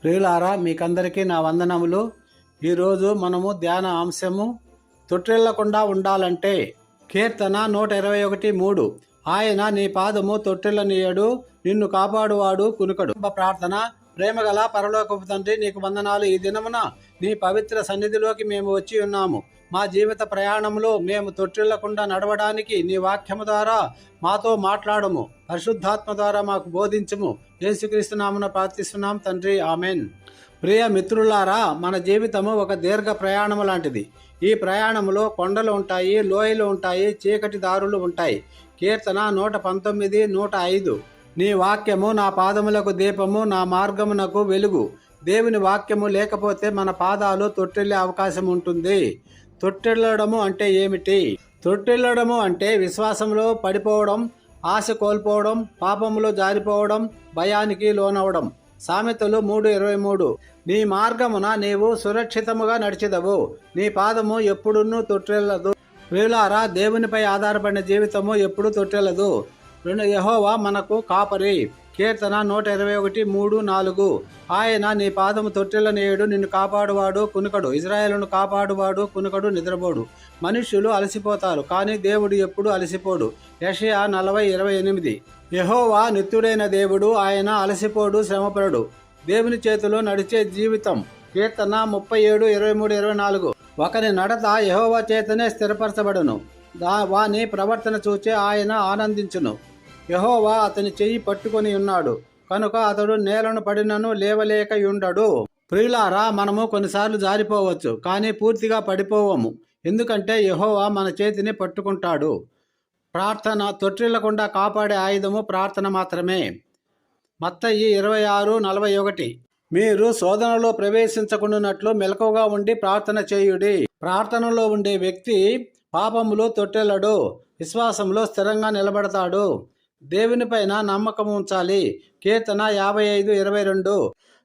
ప్రియులారా, మీకందరికీ నా వందనములు. ఈరోజు మనము ధ్యాన అంశము తొట్టిల్లకుండా ఉండాలంటే కీర్తన 121:3. ఆయన నీ పాదము తొట్టిల్లనీయడు, నిన్ను కాపాడువాడు కునుకడు. ప్రార్థన. ప్రేమగల పరలోకపు తండ్రి, నీకు వందనాలు. ఈ దినమున నీ పవిత్ర సన్నిధిలోకి మేము వచ్చి ఉన్నాము. మా జీవిత ప్రయాణంలో మేము తొట్టిల్లకుండా నడవడానికి నీ వాక్యము ద్వారా మాతో మాట్లాడము. పరిశుద్ధాత్మ ద్వారా మాకు బోధించము. యేసుక్రీస్తు నామమున ప్రార్థిస్తున్నాం తండ్రి, ఆమెన్. ప్రియ మిత్రులారా, మన జీవితము ఒక దీర్ఘ ప్రయాణము లాంటిది. ఈ ప్రయాణములో కొండలు ఉంటాయి, లోయలు ఉంటాయి, చీకటి దారులు ఉంటాయి. కీర్తన 119, 105. నీ వాక్యము నా పాదములకు దీపము, నా మార్గమునకు వెలుగు. దేవుని వాక్యము లేకపోతే మన పాదాలు తొట్టిల్లే అవకాశం ఉంటుంది. తొట్టిల్లడము అంటే ఏమిటి? తొట్టిల్లడము అంటే విశ్వాసంలో పడిపోవడం, ఆశ కోల్పోవడం, పాపములో జారిపోవడం, భయానికి లోనవడం. సామెతలు 3:23. నీ మార్గమున నీవు సురక్షితముగా నడిచెదవు, నీ పాదము ఎప్పుడునూ తొట్టిల్లదు. ప్రియులారా, దేవునిపై ఆధారపడిన జీవితము ఎప్పుడు తొట్టిల్లదు. యెహోవా మనకు కాపరి. కీర్తన 121, 3, 4. ఆయన నీ పాదము తొట్టిల్లనీయుడు, నిన్ను కాపాడువాడు కునుకడు. ఇజ్రాయేలును కాపాడువాడు కునుకడు, నిద్రపోడు. మనుష్యులు అలసిపోతారు, కానీ దేవుడు ఎప్పుడు అలసిపోడు. యెషయా 40:28. యెహోవా నిత్యుడైన దేవుడు, ఆయన అలసిపోడు, శ్రమపడడు. దేవుని చేతిలో నడిచే జీవితం. కీర్తన 37, 23, 24. ఒకరి నడత యెహోవా చేతనే స్థిరపరచబడును, వాని ప్రవర్తన చూచే ఆయన ఆనందించును. యెహోవా అతని చెయ్యి పట్టుకొని ఉన్నాడు కనుక అతడు నేలను పడినను లేవలేకయుండడు. ప్రియులారా, మనము కొన్నిసార్లు జారిపోవచ్చు, కానీ పూర్తిగా పడిపోవము. ఎందుకంటే యెహోవా మన చేతిని పట్టుకుంటాడు. ప్రార్థన. తొట్టిల్లకుండా కాపాడే ఆయుధము ప్రార్థన మాత్రమే. మత్తయి 26:41. మీరు శోధనలో ప్రవేశించకుండానట్లు మెలకువగా ఉండి ప్రార్థన చేయుడి. ప్రార్థనలో ఉండే వ్యక్తి పాపములో తొట్టిల్లడు, విశ్వాసంలో స్థిరంగా నిలబడతాడు. దేవునిపైన నమ్మకం ఉంచాలి. కీర్తన 55:22.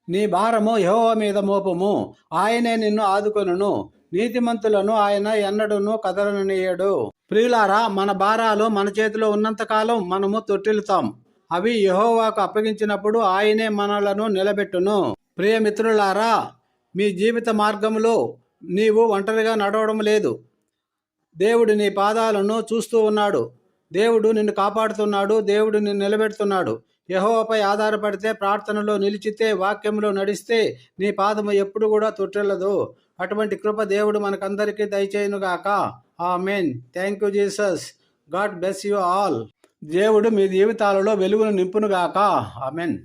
నీ భారము యెహోవా మీద మోపము, ఆయనే నిన్ను ఆదుకొనును. నీతిమంతులను ఆయన ఎన్నడూను కదలనీయడు. ప్రియులారా, మన భారాలు మన చేతిలో ఉన్నంతకాలం మనము తొట్టిల్లుతాం. అవి యెహోవాకు అప్పగించినప్పుడు ఆయనే మనలను నిలబెట్టును. ప్రియమిత్రులారా, మీ జీవిత మార్గంలో నీవు ఒంటరిగా నడవడం లేదు. దేవుడు నీ పాదాలను చూస్తూ ఉన్నాడు. దేవుడు నిన్ను కాపాడుతున్నాడు. దేవుడు నిన్ను నిలబెడుతున్నాడు. యెహోవాపై ఆధారపడితే, ప్రార్థనలో నిలిచితే, వాక్యంలో నడిస్తే నీ పాదము ఎప్పుడు కూడా తొట్టిల్లదు. అటువంటి కృప దేవుడు మనకందరికీ దయచేయునుగాక. ఆమేన్. Thank you Jesus. God bless you all. దేవుడు మీ జీవితాలలో వెలుగును నింపునుగాక. ఆమేన్.